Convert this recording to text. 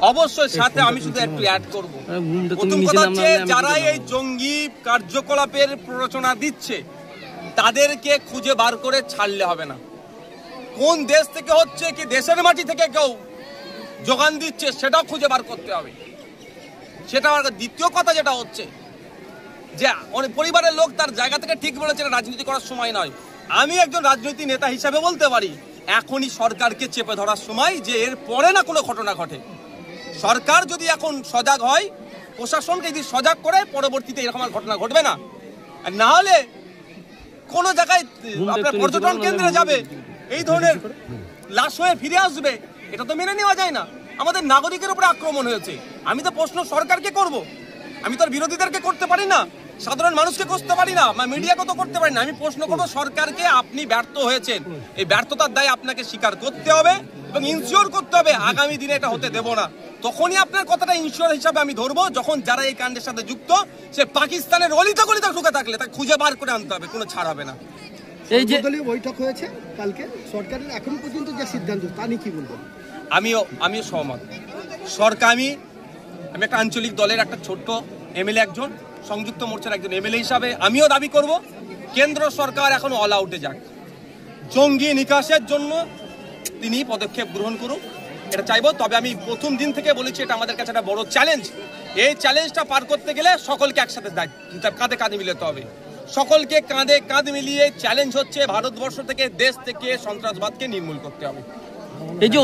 অবশ্যই সাথে আমি শুধু একটু অ্যাড করব। প্রথম কথা হচ্ছে যারা এই জঙ্গি কার্যকলাপের প্ররোচনা দিচ্ছে তাদেরকে খুঁজে বার করে ছাড়লে হবে না। কোন দেশ থেকে হচ্ছে, কি দেশের মাটি থেকে কেউ যোগান দিচ্ছে সেটাও খুঁজে বার করতে হবে। সেটা দ্বিতীয় কথা যেটা হচ্ছে যে অনেক পরিবারের লোক তার জায়গা থেকে ঠিক বলেছে রাজনীতি করার সময় নয়। আমি একজন রাজনৈতিক নেতা হিসাবে বলতে পারি এখনই সরকারকে চেপে ধরার সময়, যে এর পরে না কোনো ঘটনা ঘটে। সরকার যদি এখন সজাগ হয়, প্রশাসনকে যদি সজাগ করে, পরবর্তীতে এরকম আর ঘটনা ঘটবে না। আর না হলে কোনো জায়গায় আপনার পর্যটন কেন্দ্রে যাবে, এই ধরনের লাশ হয়ে ফিরে আসবে, এটা তো মেনে নেওয়া যায় না। আমাদের নাগরিকের উপরে আক্রমণ হয়েছে, আমি তো প্রশ্ন সরকারকে করব, আমি তো আর বিরোধীদেরকে করতে পারি না, সাধারণ মানুষকে করতে পারি না, মিডিয়াকে তো করতে পারি না। আমি প্রশ্ন করবো সরকারকে, আপনি ব্যর্থ হয়েছেন, এই ব্যর্থতার দায় আপনাকে স্বীকার করতে হবে এবং ইনশিওর করতে হবে আগামী দিনে এটা হতে দেব না। তখনই আপনার কথাটা ইনশিওর হিসাবে আমি ধরবো, যখন যারা এই কাণ্ডের সাথে যুক্ত সে পাকিস্তানের অলিতে গলিতে ঢুকে থাকলে তাকে খুঁজে বার করে আনতে হবে, কোনো ছাড় হবে না। এই যে দলীয় বৈঠক হয়েছে কালকে, সরকারের এখনো পর্যন্ত যে সিদ্ধান্ত তা নিয়ে কি বলবেন? আমিও সহমত। সরকার, আমি একটা আঞ্চলিক দলের একটা ছোট্ট এমএলএ, একজন সংযুক্ত মোর্চার একজন এমএলএ হিসাবে আমিও দাবি করব কেন্দ্র সরকার এখন অল আউটে যাক, জঙ্গি নিকাশের জন্য তিনি পদক্ষেপ গ্রহণ করুন, এটা চাইবো। তবে আমি প্রথম দিন থেকে বলেছি এটা আমাদের কাছে একটা বড় চ্যালেঞ্জ। এই চ্যালেঞ্জটা পার করতে গেলে সকলকে একসাথে কাঁধে কাঁধে মিলাতে হবে। সকলকে কাঁধে কাঁধ মিলিয়ে চ্যালেঞ্জ হচ্ছে ভারতবর্ষ থেকে, দেশ থেকে সন্ত্রাসবাদকে নির্মূল করতে হবে। এই যে